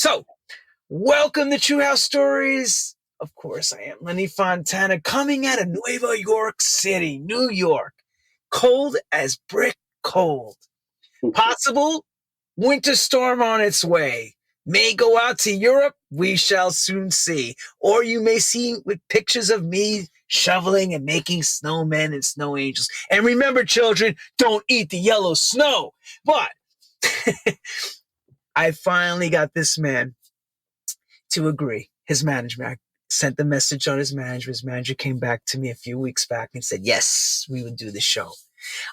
So, welcome to True House Stories. Of course, I am Lenny Fontana, coming out of Nueva York City, New York. Cold as brick cold. Possible winter storm on its way. May go out to Europe, we shall soon see. Or you may see with pictures of me shoveling and making snowmen and snow angels. And remember, children, don't eat the yellow snow. But I finally got this man to agree. His management, I sent the message on his manager. His manager came back to me a few weeks back and said, yes, we would do the show.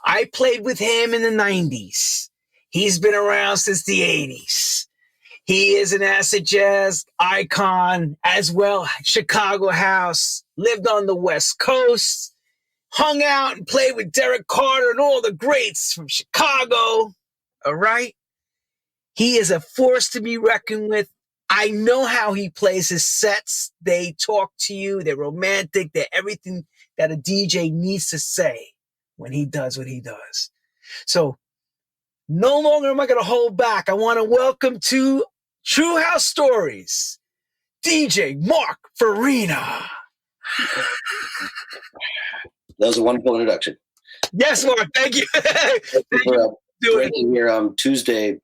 I played with him in the 90s. He's been around since the 80s. He is an acid jazz icon as well. Chicago house, lived on the West Coast, hung out and played with Derek Carter and all the greats from Chicago. All right. He is a force to be reckoned with. I know how he plays his sets. They talk to you. They're romantic. They're everything that a DJ needs to say when he does what he does. So no longer am I going to hold back. I want to welcome to True House Stories, DJ Mark Farina. That was a wonderful introduction. Yes, Mark. Thank you. Thank you for breaking here Tuesday.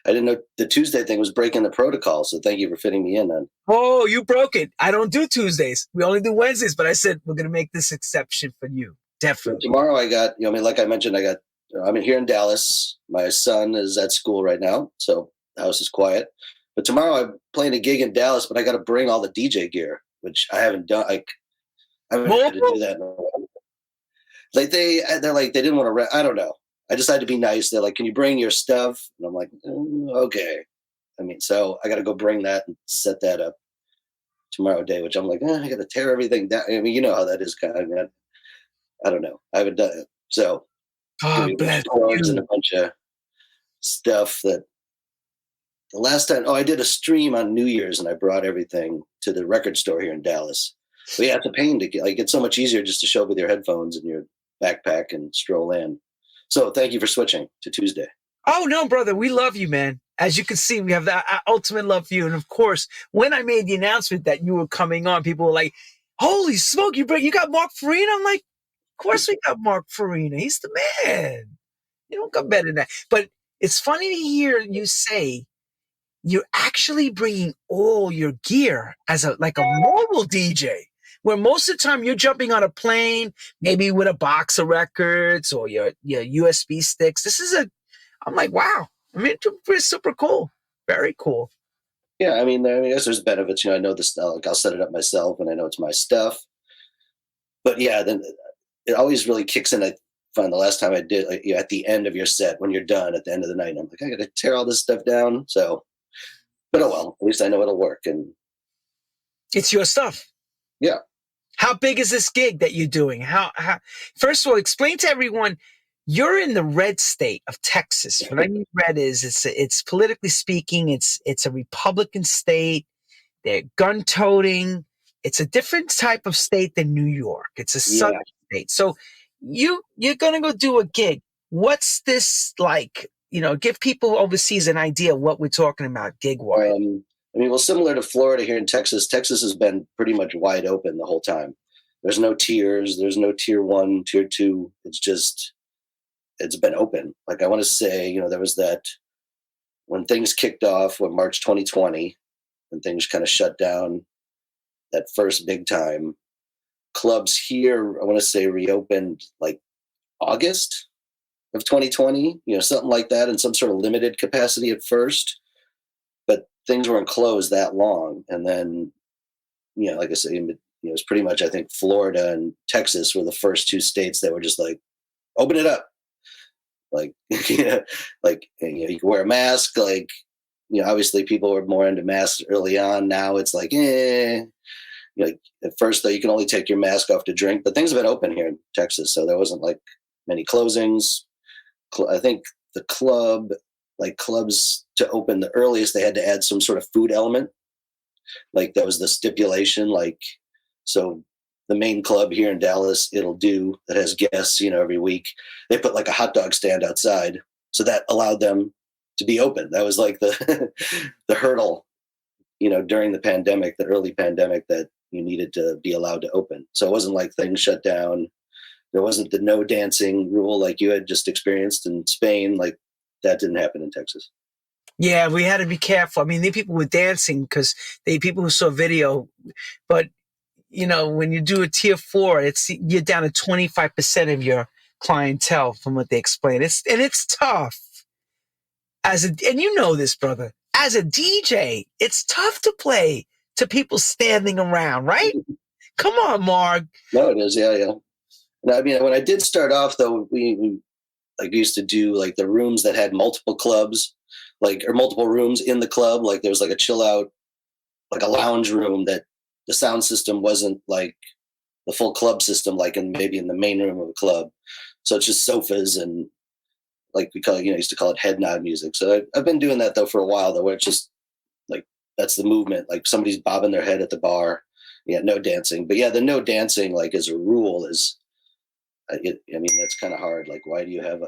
I didn't know the Tuesday thing was breaking the protocol, so thank you for fitting me in then. Oh, you broke it. I don't do Tuesdays. We only do Wednesdays, but I said we're going to make this exception for you. Definitely. So tomorrow I got, like I mentioned, I'm here in Dallas. My son is at school right now, so the house is quiet. But tomorrow I'm playing a gig in Dallas, but I got to bring all the DJ gear, which I haven't done. I haven't had to do that in a while. Like they're like, they didn't want to, I don't know. I decided to be nice. They're like, can you bring your stuff? And I'm like, okay. So I got to go bring that and set that up tomorrow day, which I'm like, I got to tear everything down. You know how that is kind of, I don't know. I haven't done it. So bless cords you. and a bunch of stuff that the last time, I did a stream on New Year's and I brought everything to the record store here in Dallas. But yeah, it's a pain to get, it's so much easier just to show up with your headphones and your backpack and stroll in. So thank you for switching to Tuesday. Oh, no, brother. We love you, man. As you can see, we have that ultimate love for you. And of course, when I made the announcement that you were coming on, people were like, holy smoke, you got Mark Farina? I'm like, of course we got Mark Farina. He's the man. You don't got better than that. But it's funny to hear you say you're actually bringing all your gear as a mobile DJ. Where most of the time you're jumping on a plane, maybe with a box of records or your USB sticks. I'm like, wow. It's super cool. Very cool. Yeah, I guess there's benefits. I know this, I'll set it up myself and I know it's my stuff. But yeah, then it always really kicks in. I find the last time I did, at the end of your set, when you're done at the end of the night, I'm like, I got to tear all this stuff down. So, but oh well, at least I know it'll work. And it's your stuff. Yeah. How big is this gig that you're doing? How first of all, explain to everyone, you're in the red state of Texas. What I mean red is it's politically speaking, it's a Republican state. They're gun-toting. It's a different type of state than New York. It's a southern state. So you're gonna go do a gig. What's this like? Give people overseas an idea of what we're talking about gig-wise. Similar to Florida here in Texas, Texas has been pretty much wide open the whole time. There's no tiers. There's no tier 1, tier 2. It's been open. Like I want to say, there was that when things kicked off, when March 2020, when things kind of shut down, that first big time, clubs here, I want to say reopened like August of 2020, something like that, in some sort of limited capacity at first. But things weren't closed that long. And then, like I said, it was pretty much, I think Florida and Texas were the first two states that were just like, open it up. Like, you can wear a mask. Like, obviously people were more into masks early on. Now it's like, at first though, you can only take your mask off to drink, but things have been open here in Texas. So there wasn't like many closings. I think the clubs to open the earliest, they had to add some sort of food element. Like that was the stipulation. Like, so the main club here in Dallas, It'll Do, that has guests, every week, they put like a hot dog stand outside. So that allowed them to be open. That was like the hurdle. during the pandemic, the early pandemic, that you needed to be allowed to open. So it wasn't like things shut down. There wasn't the no dancing rule like you had just experienced in Spain. Like that didn't happen in Texas. Yeah, we had to be careful. I mean, the people were dancing because they people who saw video, but when you do a tier 4, you're down to 25% of your clientele from what they explain. It's tough and you know this, brother. As a DJ, it's tough to play to people standing around, right? Come on, Mark. No, it is. Yeah, yeah. And I mean, when I did start off, though, we like used to do like the rooms that had multiple clubs, or multiple rooms in the club. Like there was like a chill out, like a lounge room that the sound system wasn't like the full club system, like maybe in the main room of a club. So it's just sofas and like we call it, used to call it head nod music. So I've been doing that though for a while though, where it's just like, that's the movement. Like somebody's bobbing their head at the bar. Yeah. No dancing, but yeah, the no dancing, like as a rule is, I mean, that's kind of hard. Like, why do you have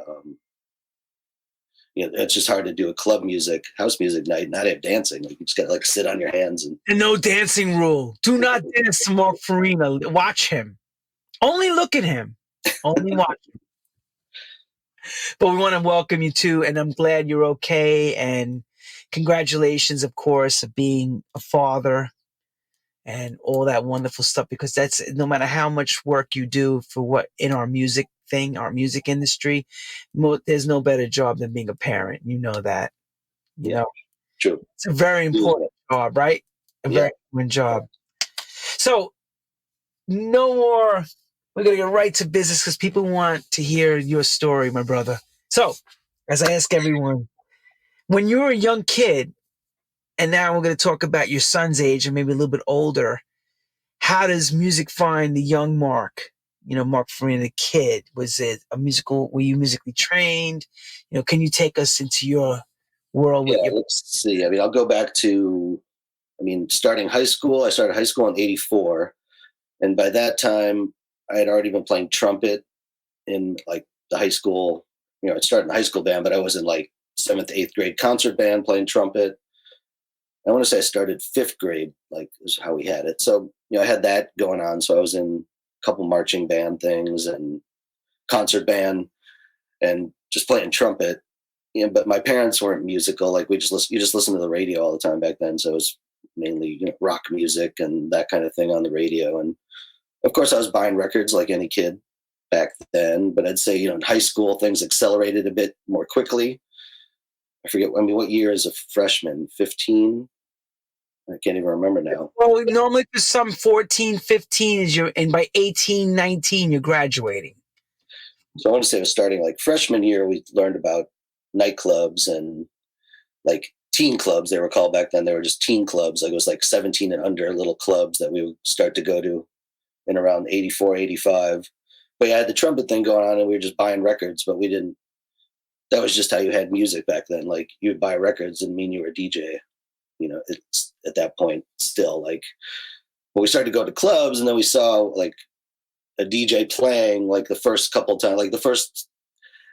it's just hard to do a club music, house music night, not have dancing. Like you just got to like sit on your hands and no dancing rule. Do not dance to Mark Farina. Watch him. Only look at him. Only watch him. But we want to welcome you too, and I'm glad you're okay. And congratulations, of course, of being a father and all that wonderful stuff. Because that's no matter how much work you do for what in our music industry, there's no better job than being a parent. You know that. You know, true. It's a very important job, right? A very important job. So, no more. We're going to get right to business because people want to hear your story, my brother. So, as I ask everyone, when you were a young kid, and now we're going to talk about your son's age and maybe a little bit older, how does music find the young Mark? Mark Farina, the kid. Were you musically trained? Can you take us into your world? Let's see. I mean, I'll go back to, starting high school. I started high school in '84. And by that time, I had already been playing trumpet in like the high school. I started in the high school band, but I was in like 7th, 8th grade concert band playing trumpet. I want to say I started 5th grade, like is how we had it. So, I had that going on. So I was in a couple marching band things and concert band and just playing trumpet. But my parents weren't musical. Like you just listened to the radio all the time back then. So it was mainly, rock music and that kind of thing on the radio. And of course I was buying records like any kid back then, but I'd say, in high school, things accelerated a bit more quickly. I forget, what year is a freshman? 15? I can't even remember now. Well, normally for some 14, 15 and by 18, 19, you're graduating. So I want to say it was starting like freshman year, we learned about nightclubs and like teen clubs, they were called back then. They were just teen clubs. Like it was like 17 and under little clubs that we would start to go to in around 84, 85. But yeah, I had the trumpet thing going on and we were just buying records, but that was just how you had music back then. Like you would buy records and mean you were a DJ. It's at that point still like, but we started to go to clubs and then we saw like a DJ playing like the first couple times, like the first,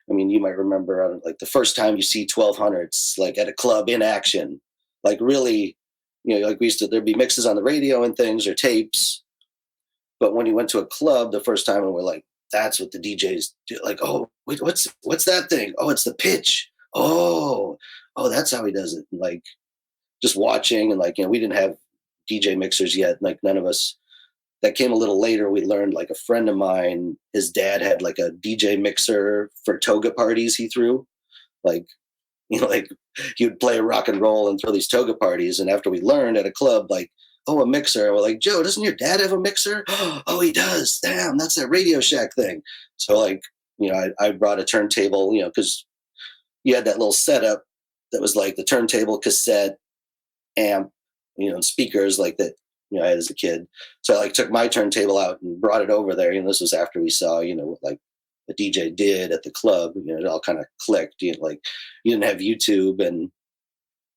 you might remember like the first time you see 1200s, like at a club in action, like really, like there'd be mixes on the radio and things or tapes. But when you went to a club the first time and we're like, that's what the DJs do. Like, oh, wait, what's that thing? Oh, it's the pitch. Oh, that's how he does it. And like just watching and like, we didn't have DJ mixers yet. Like none of us, that came a little later. We learned like a friend of mine, his dad had like a DJ mixer for toga parties he threw. Like, like he would play rock and roll and throw these toga parties. And after we learned at a club, like, oh, a mixer. And we're like, Joe, doesn't your dad have a mixer? Oh, he does. Damn, that's that Radio Shack thing. So like, I brought a turntable, because you had that little setup that was like the turntable, cassette, amp, and speakers like that, I had as a kid. So I like took my turntable out and brought it over there. This was after we saw, what like the DJ did at the club. It all kind of clicked. Like you didn't have YouTube and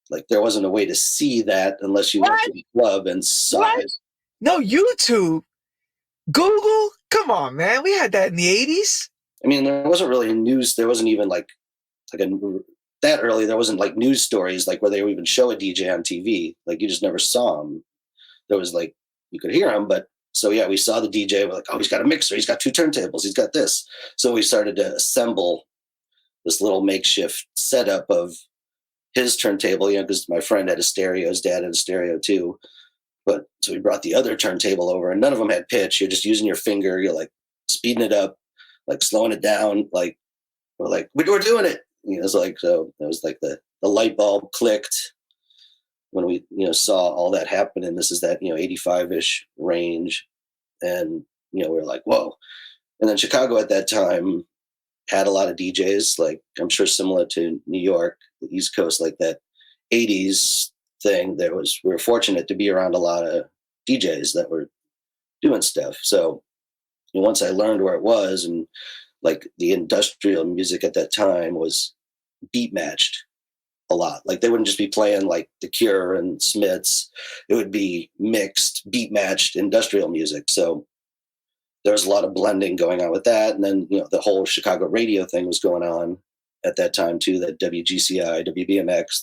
like there wasn't a way to see that unless you went to the club and saw it. No YouTube, Google. Come on, man. We had that in the 80s. There wasn't really news. There wasn't even like a that early, there wasn't like news stories like where they would even show a DJ on TV. Like you just never saw him. There was like, you could hear him, but so yeah, we saw the DJ. We're like, oh, he's got a mixer. He's got 2 turntables. He's got this. So we started to assemble this little makeshift setup of his turntable, because my friend had a stereo, his dad had a stereo too. But so we brought the other turntable over, and none of them had pitch. You're just using your finger. You're like speeding it up, like slowing it down. Like we're doing it. It's like, so it was like the light bulb clicked when we saw all that happen. And this is that 85-ish range, and we're like, whoa. And then Chicago at that time had a lot of DJs, like I'm sure similar to New York, the East Coast, like that 80s thing. We were fortunate to be around a lot of DJs that were doing stuff. So once I learned where it was, and like the industrial music at that time was beat matched a lot. Like they wouldn't just be playing like The Cure and Smiths. It would be mixed, beat matched industrial music. So there was a lot of blending going on with that. And then, the whole Chicago radio thing was going on at that time too, that WGCI, WBMX,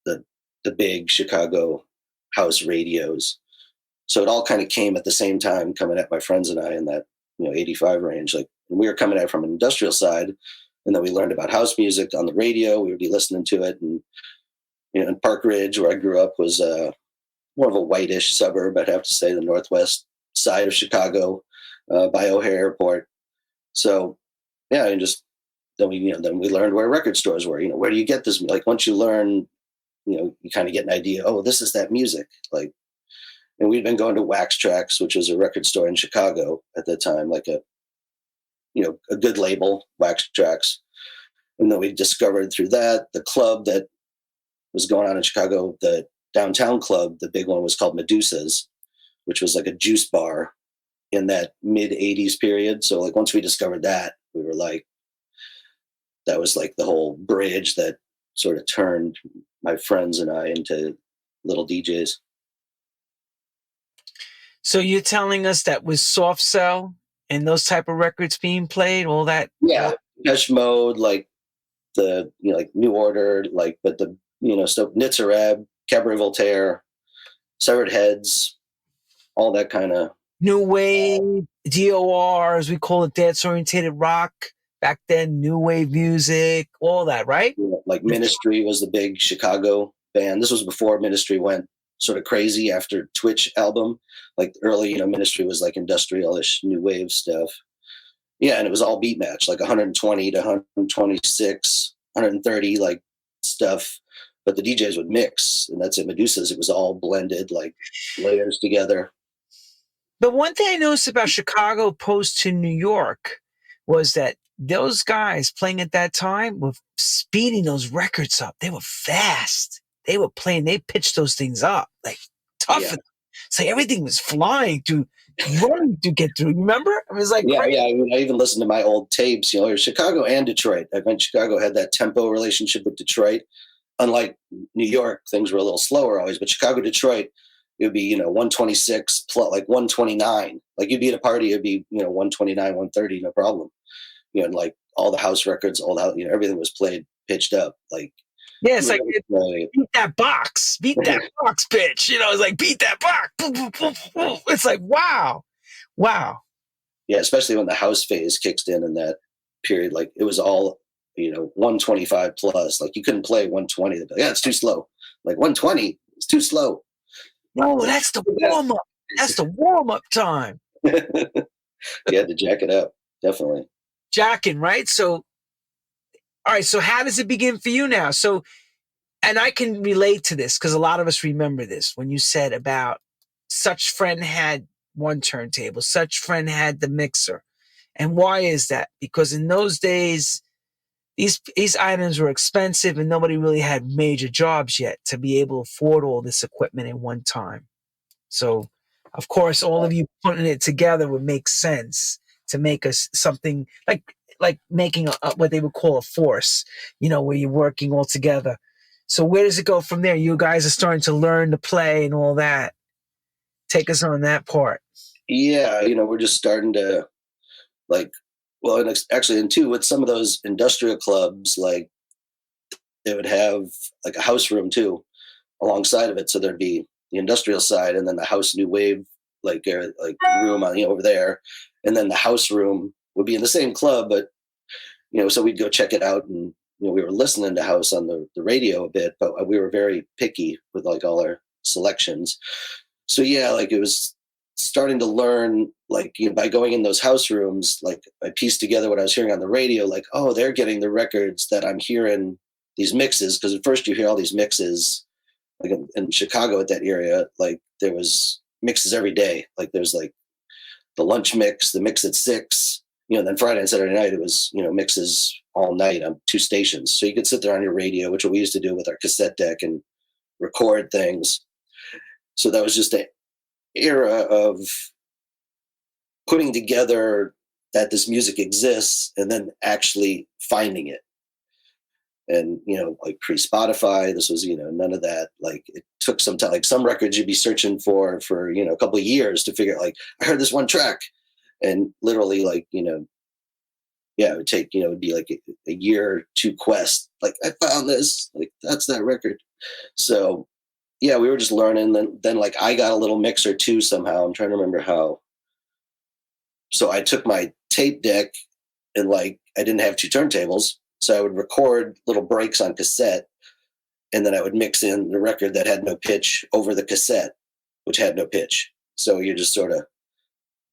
the big Chicago house radios. So it all kind of came at the same time, coming at my friends and I in that, 85 range. Like we were coming at it from an industrial side, and then we learned about house music on the radio. We would be listening to it. And, in Park Ridge, where I grew up, was more of a whitish suburb, I'd have to say, the northwest side of Chicago, by O'Hare Airport. So yeah, and just then we learned where record stores were. Where do you get this? Like once you learn, you kind of get an idea. Oh, this is that music. Like, and we'd been going to Wax Trax, which was a record store in Chicago at that time, like a good label, Wax Trax. And then we discovered through that the club that was going on in Chicago, the downtown club. The big one was called Medusa's, which was like a juice bar in that mid 80s period. So like once we discovered that, we were like, that was like the whole bridge that sort of turned my friends and I into little DJs. So you're telling us that with Soft Cell and those type of records being played, all that? Yeah, Depeche Mode, like the like New Order, like, but the so Nitzareb, Cabaret Voltaire, Severed Heads, all that kind of New Wave, DOR, as we call it, dance oriented rock. Back then, new wave music, all that, right? Like Ministry was the big Chicago band. This was before Ministry went sort of crazy after Twitch album. Like early, Ministry was like industrial-ish new wave stuff. Yeah, and it was all beat match, like 120 to 126, 130, like stuff. But the DJs would mix, and that's at Medusa's. It was all blended, like layers together. But one thing I noticed about Chicago opposed to New York was that those guys playing at that time were speeding those records up. They were fast. They were playing. They pitched those things up like tough. Yeah. So everything was flying to run to get through. Remember? It was like crazy. I even listened to my old tapes. Chicago and Detroit. I meant Chicago had that tempo relationship with Detroit. Unlike New York, things were a little slower always. But Chicago, Detroit, it would be 126 plus like 129. Like you'd be at a party, it'd be 129, 130, no problem. And like all the house records, all the everything was played pitched up. Like it's like beat that box pitch. It's like beat that box. It's like wow. Yeah, especially when the house phase kicks in that period. Like it was all 125 plus. Like you couldn't play 120. Like, yeah, it's too slow. Like 120, it's too slow. No, that's the warm up. That's the warm up time. You had to jack it up, definitely. Jacking, right? So, all right. So, how does it begin for you now? So, and I can relate to this because a lot of us remember this when you said about such friend had one turntable, such friend had the mixer. And why is that? Because in those days, these items were expensive and nobody really had major jobs yet to be able to afford all this equipment at one time. So, of course, all of you putting it together would make sense to make us something like making what they would call a force, where you're working all together. So where does it go from there? You guys are starting to learn to play and all that. Take us on that part. Yeah, we're just starting to and actually, and too, with some of those industrial clubs, like it would have like a house room too alongside of it. So there'd be the industrial side, and then the house new wave like room on over there, and then the house room would be in the same club, but so we'd go check it out, and we were listening to house on the radio a bit, but we were very picky with like all our selections. So yeah, like it was starting to learn, like by going in those house rooms, like I pieced together what I was hearing on the radio, like, oh, they're getting the records that I'm hearing, these mixes, because at first you hear all these mixes, like in Chicago at that area, like there was mixes every day, like there's like the lunch mix, the mix at 6, then Friday and Saturday night, it was, mixes all night on 2 stations. So you could sit there on your radio, which we used to do with our cassette deck, and record things. So that was just an era of putting together that this music exists and then actually finding it. And, like pre-Spotify, this was, none of that. Like it took some time, like some records you'd be searching for a couple of years to figure out, like, I heard this one track, and literally like, it would take, it'd be like a year or 2 quest. Like I found this, like, that's that record. So yeah, we were just learning. Then like I got a little mixer too, somehow. I'm trying to remember how. So I took my tape deck, and like, I didn't have 2 turntables. So I would record little breaks on cassette, and then I would mix in the record that had no pitch over the cassette, which had no pitch. So you're just sort of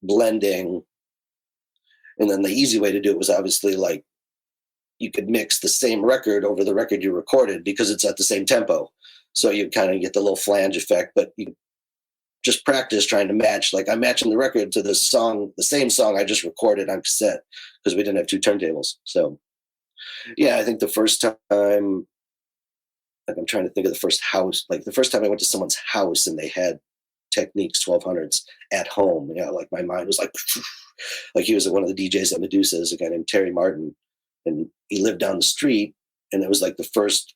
blending. And then the easy way to do it was obviously like you could mix the same record over the record you recorded because it's at the same tempo. So you kind of get the little flange effect, but you just practice trying to match. Like I'm matching the record to the song, the same song I just recorded on cassette, because we didn't have 2 turntables. So yeah, I think the first time, like I'm trying to think of the first house, like the first time I went to someone's house and they had Technics 1200s at home, like my mind was like he was one of the DJs at Medusa's, a guy named Terry Martin, and he lived down the street, and it was like the first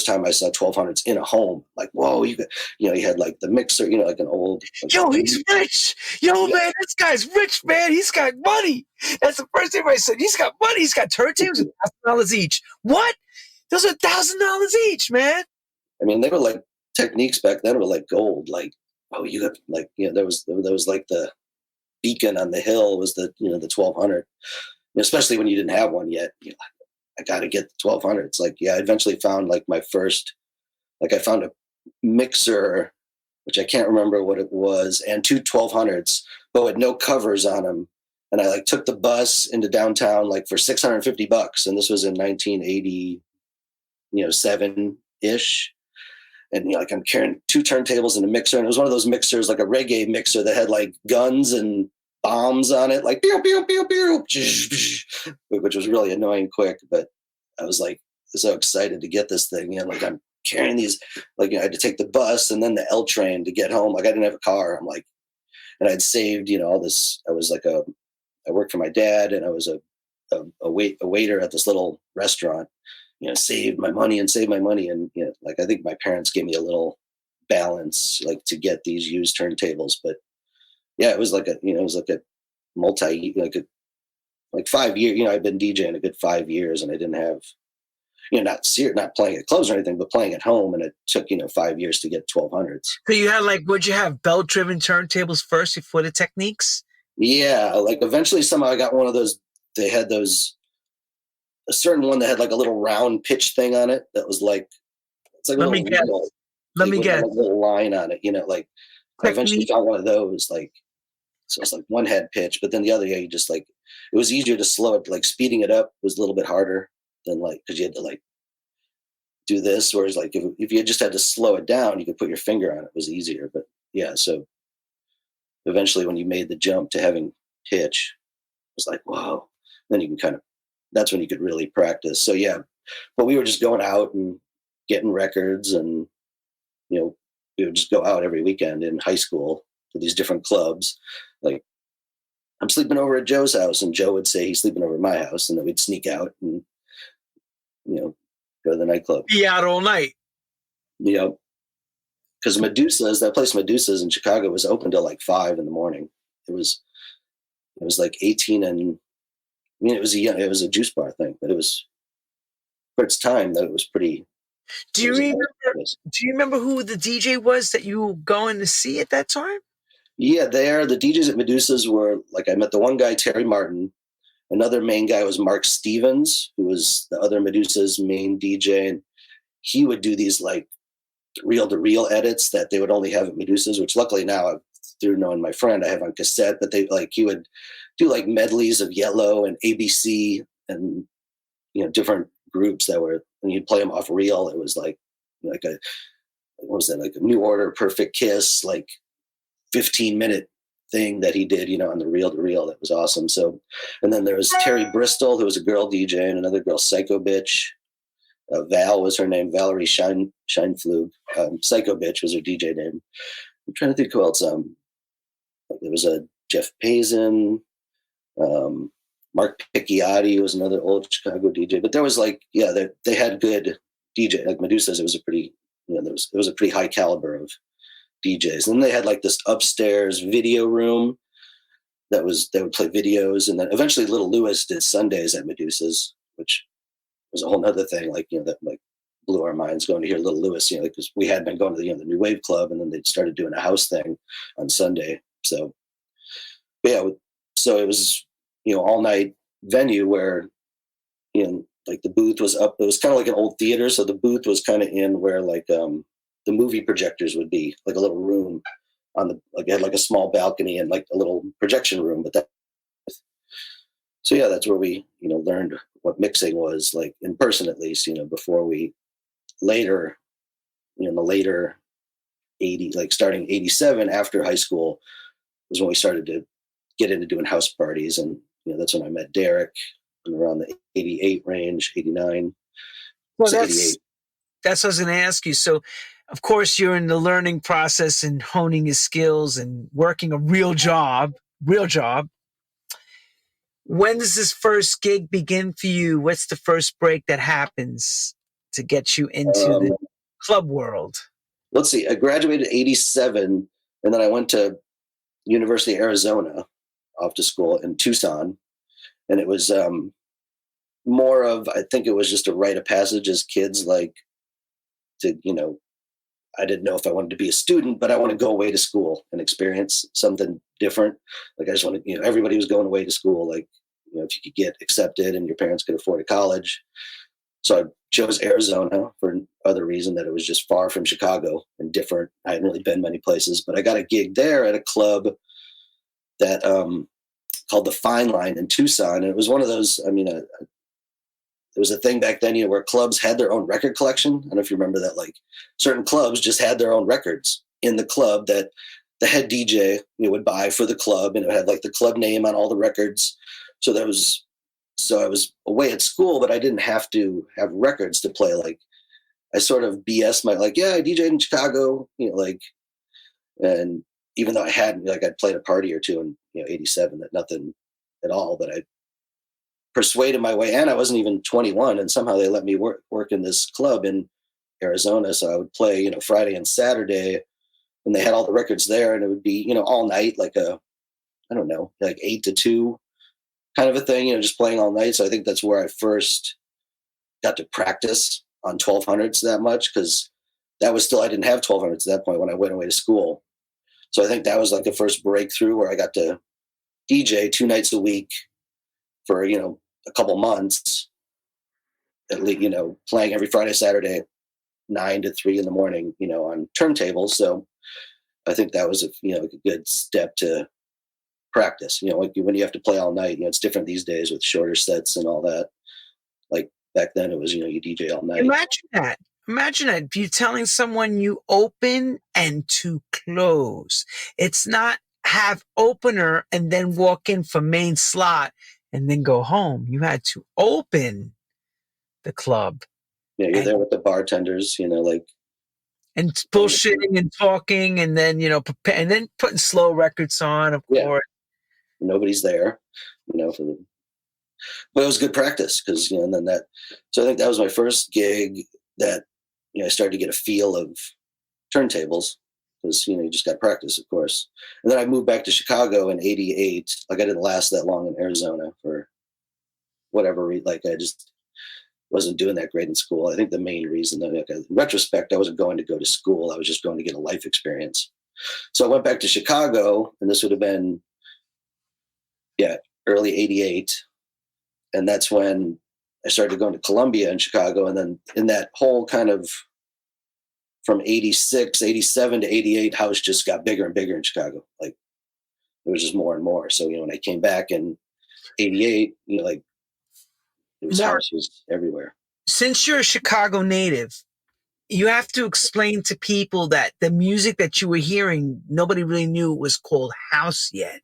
time I saw 1200s in a home. Like, whoa, you had like the mixer, like an old. Like, yo, he's rich. Yo, yeah. Man, this guy's rich, man. He's got money. That's the first thing I said. He's got money. He's got turntables, $1,000 each. What? Those are $1,000 each, man. I mean, they were like Techniques back then were like gold. Like, oh, you got like, there was like the beacon on the hill was the, the 1200, especially when you didn't have one yet. I got to get the 1200. It's like, yeah, I eventually found like my first, like I found a mixer, which I can't remember what it was, and 2 1200s, but with no covers on them. And I like took the bus into downtown, like for $650. And this was in 1980, 7-ish. And like I'm carrying 2 turntables and a mixer. And it was one of those mixers, like a reggae mixer that had like guns and bombs on it, like pew, pew, pew, pew, which was really annoying quick. But I was like so excited to get this thing. Like I'm carrying these, like I had to take the bus and then the L train to get home. Like I didn't have a car. I'm like, and I'd saved, all this. I was like I worked for my dad, and I was a waiter at this little restaurant. Saved my money. And like I think my parents gave me a little balance, like to get these used turntables. But yeah, it was like a multi, like 5 years. I've been DJing a good 5 years, and I didn't have, not playing at clubs or anything, but playing at home. And it took 5 years to get 1200s. So you had would you have belt-driven turntables first before the Techniques? Yeah, like eventually somehow I got one of those. They had those. A certain one that had like a little round pitch thing on it that was like, it's like Let me guess. A little line on it, like I eventually found one of those, like, so it's like one had pitch, but then the other, you just like, it was easier to slow it, like speeding it up was a little bit harder than like, cause you had to like do this. Whereas like, if you just had to slow it down, you could put your finger on it, it was easier. But yeah, so eventually when you made the jump to having pitch, it was like, whoa, then you can that's when you could really practice. So yeah, but we were just going out and getting records, and we would just go out every weekend in high school to these different clubs. Like I'm sleeping over at Joe's house, and Joe would say he's sleeping over at my house, and then we'd sneak out and go to the nightclub. Be out all night. Because Medusa's, that place Medusa's in Chicago, was open till like 5 a.m. It was like 18 and. It was a juice bar thing, but it was for its time, that it was pretty. Do It you was a remember? nice. Do you remember who the DJ was that you were going to see at that time? Yeah, the DJs at Medusa's were like, I met the one guy, Terry Martin. Another main guy was Mark Stevens, who was the other Medusa's main DJ, and he would do these like reel-to-reel edits that they would only have at Medusa's, which luckily now, through knowing my friend, I have on cassette. But he would do like medleys of Yellow and ABC and different groups that were, when you'd play them off reel, it was like a, what was that, like a New Order, Perfect Kiss, like 15-minute thing that he did, on the reel-to-reel. That was awesome. So, and then there was Terry Bristol, who was a girl DJ, and another girl, Psycho Bitch. Val was her name, Valerie Scheinflug. Psycho Bitch was her DJ name. I'm trying to think who else. There was a Jeff Pazin, Mark Picchiotti was another old Chicago DJ. But there was they had good DJ, like Medusa's. It was a pretty, it was a pretty high caliber of DJs. And then they had like this upstairs video room they would play videos. And then eventually Little Lewis did Sundays at Medusa's, which was a whole nother thing, that like blew our minds going to hear Little Lewis, because we had been going to the New Wave Club, and then they started doing a house thing on Sunday. So, yeah, so it was, all night venue where, like the booth was up. It was kind of like an old theater. So the booth was kind of in where like the movie projectors would be, like a little room it had like a small balcony and like a little projection room. So yeah, that's where we, learned what mixing was like in person, at least, before we later, in the later 80, like starting 87 after high school was when we started to get into doing house parties. And, that's when I met Derek around the 88 range, 89. Well, So that's 88. that's what I was going to ask you. So, of course, you're in the learning process and honing your skills and working a real job. When does this first gig begin for you? What's the first break that happens to get you into the club world? Let's see. I graduated 87, and then I went to University of Arizona off to school in Tucson. And it was more of, I think it was just a rite of passage as kids, like to, I didn't know if I wanted to be a student, but I want to go away to school and experience something different. Like I just wanted, everybody was going away to school. Like, if you could get accepted and your parents could afford a college. So I chose Arizona for other reason, that it was just far from Chicago and different. I hadn't really been many places, but I got a gig there at a club that called the Fine Line in Tucson. And it was one of those, there was a thing back then, where clubs had their own record collection. I don't know if you remember that, like certain clubs just had their own records in the club that the head DJ would buy for the club, and it had like the club name on all the records. So I was away at school, but I didn't have to have records to play. Like I sort of BS I DJed in Chicago, and even though I hadn't, I'd played a party or two in 87, that nothing at all, but I persuaded my way, and I wasn't even 21, and somehow they let me work in this club in Arizona. So I would play, Friday and Saturday, and they had all the records there, and it would be, all night, like I don't know, like 8 to 2 kind of a thing, just playing all night. So I think that's where I first got to practice on 1200s that much, because that was still, I didn't have 1200s at that point when I went away to school. So I think that was like the first breakthrough where I got to DJ 2 nights a week for, a couple months, at least, playing every Friday, Saturday, 9 to 3 in the morning, on turntables. So I think that was like a good step to practice, like when you have to play all night, it's different these days with shorter sets and all that. Like back then it was, you DJ all night. Imagine that. You telling someone you open and to close. It's not have opener and then walk in for main slot and then go home. You had to open the club. Yeah, you're there with the bartenders, and bullshitting and talking, and then and then putting slow records on, of course. Nobody's there, but it was good practice, because and then so I think that was my first gig that I started to get a feel of turntables, because you just got practice, of course. And then I moved back to Chicago in 88. Like I didn't last that long in Arizona for whatever reason. Like I just, wasn't doing that great in school. I think the main reason that, like, in retrospect, I wasn't going to go to school. I was just going to get a life experience. So I went back to Chicago, and this would have been, early 88. And that's when I started going to Columbia in Chicago. And then in that whole kind of from 86, 87 to 88, house just got bigger and bigger in Chicago. Like, it was just more and more. So, when I came back in 88, like, it was Mark, houses everywhere. since you're a Chicago native, you have to explain to people that the music that you were hearing, nobody really knew it was called house yet.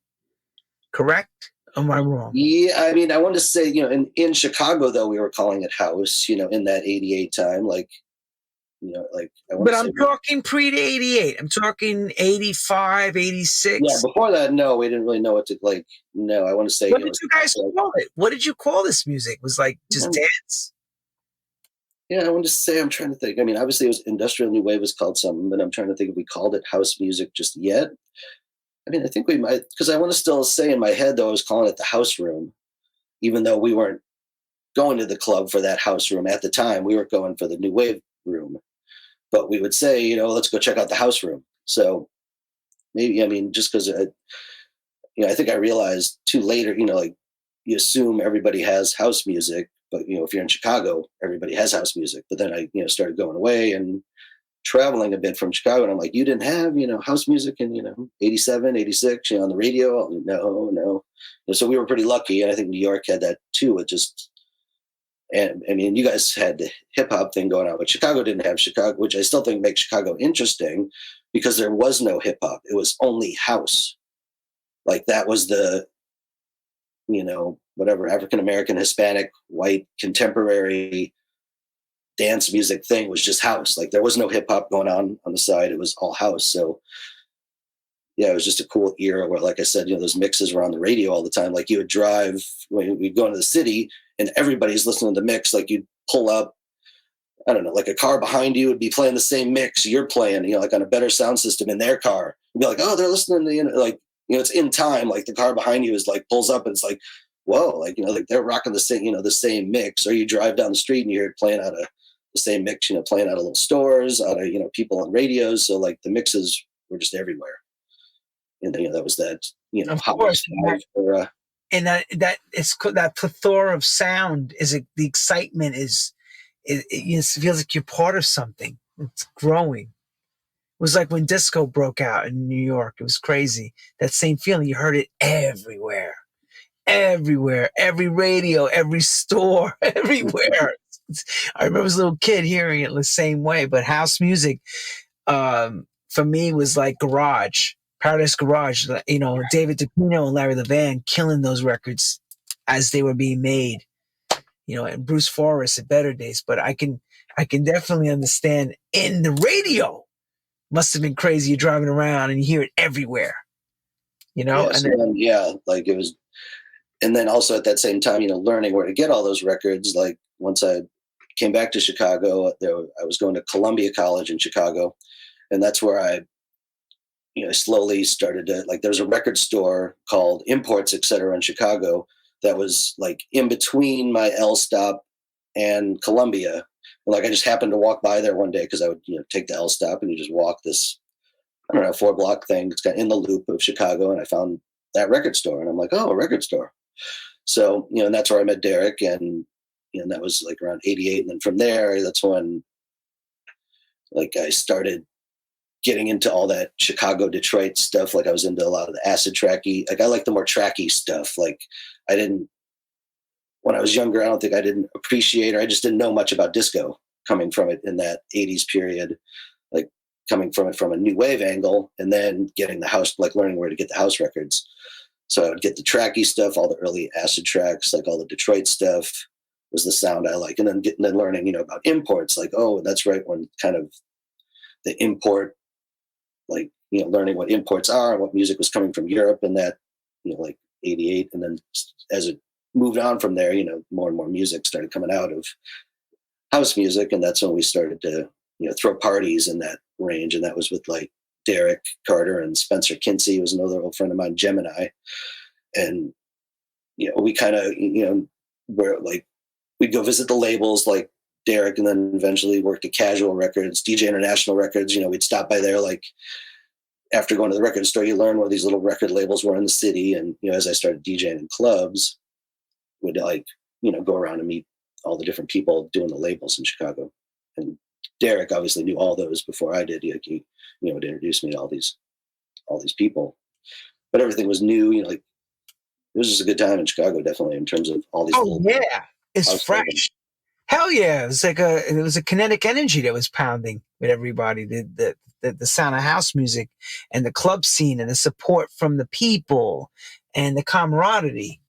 Correct? Am I wrong? Yeah, I mean, I want to say, in Chicago, though, we were calling it house, in that 88 time. Like, like, I want But to I'm say, talking pre to 88. I'm talking 85, 86. yeah, before that, no, we didn't really know what to, like, no, I want to say, What did you guys call it? What did you call this music? It was like just dance? Yeah, I want to say, I'm trying to think. I mean, obviously, it was Industrial New Wave was called something, but I'm trying to think if we called it house music just yet. I mean, I think we might, because I want to still say in my head, though, I was calling it the house room, even though we weren't going to the club for that house room at the time. We were going for the new wave room, but we would say, let's go check out the house room. So maybe, I mean, just because, I think I realized too later, like, you assume everybody has house music, but, if you're in Chicago, everybody has house music. But then I, started going away and traveling a bit from Chicago, and I'm like, you didn't have, house music in, 87, 86, on the radio? No. So we were pretty lucky. And I think New York had that too. And I mean, you guys had the hip hop thing going on, but Chicago didn't have Chicago, which I still think makes Chicago interesting because there was no hip hop. It was only house. Like, that was the, whatever, African-American, Hispanic, white, contemporary dance music thing was just house. Like, there was no hip hop going on the side. It was all house. So yeah, it was just a cool era where, like I said, those mixes were on the radio all the time. Like, you would drive, when we'd go into the city and everybody's listening to the mix. Like, you'd pull up, I don't know, like a car behind you would be playing the same mix you're playing, like on a better sound system in their car. You'd be like, oh, they're listening to, like, it's in time. Like, the car behind you is like, pulls up and it's like, whoa, like, like they're rocking the same, the same mix. Or you drive down the street and you hear it playing out of the same mix, playing out of little stores, out of, people on radios. So, like, the mixes were just everywhere. And that was that, Of course. era. And that it's that plethora of sound the excitement is, it feels like you're part of something. It's growing. It was like when disco broke out in New York. It was crazy. That same feeling. You heard it everywhere, every radio, every store, everywhere. I remember as a little kid hearing it the same way. But house music, for me, was like garage, Paradise Garage. David Divino and Larry Levan killing those records as they were being made. And Bruce Forrest at Better Days. But I can definitely understand in the radio. Must have been crazy. You're driving around and you hear it everywhere. Yeah, and then, like, it was. And then also at that same time, learning where to get all those records. Like, once I came back to Chicago, I was going to Columbia College in Chicago, and that's where I slowly started to, like, there's a record store called Imports, Etc. in Chicago that was like in between my L stop and Columbia. And, like, I just happened to walk by there one day because I would, take the L stop and you just walk this, I don't know, 4-block thing. It's got in the loop of Chicago, and I found that record store, and I'm like, oh, a record store. So, and that's where I met Derek, and that was like around 88. And then from there, that's when, like, I started getting into all that Chicago, Detroit stuff. Like, I was into a lot of the acid tracky. Like, I like the more tracky stuff. Like, when I was younger, I don't think I didn't appreciate, or I just didn't know much about disco coming from it in that 80s period, like coming from it from a new wave angle, and then getting the house, like learning where to get the house records. So I would get the tracky stuff, all the early acid tracks, like all the Detroit stuff was the sound I like. And then learning, about imports, like, oh, that's right, when kind of the import, like, learning what imports are and what music was coming from Europe, and that, like 88. And then as it moved on from there, more and more music started coming out of house music. And that's when we started to, throw parties in that range. And that was with, like, Derek Carter and Spencer Kinsey was another old friend of mine, Gemini. And, we kind of, were like, we'd go visit the labels like Derek, and then eventually worked at Casual Records, DJ International Records. You know, we'd stop by there, like after going to the record store, you learn where these little record labels were in the city. And, you know, as I started DJing in clubs, would like, you know, go around and meet all the different people doing the labels in Chicago. And Derek obviously knew all those before I did. He you know, would introduce me to all these people, but everything was new, you know, like it was just a good time in Chicago, definitely, in terms of all these. Oh yeah, it's fresh. Hell yeah, it was like a kinetic energy that was pounding with everybody. The sound of house music and the club scene and the support from the people and the camaraderie.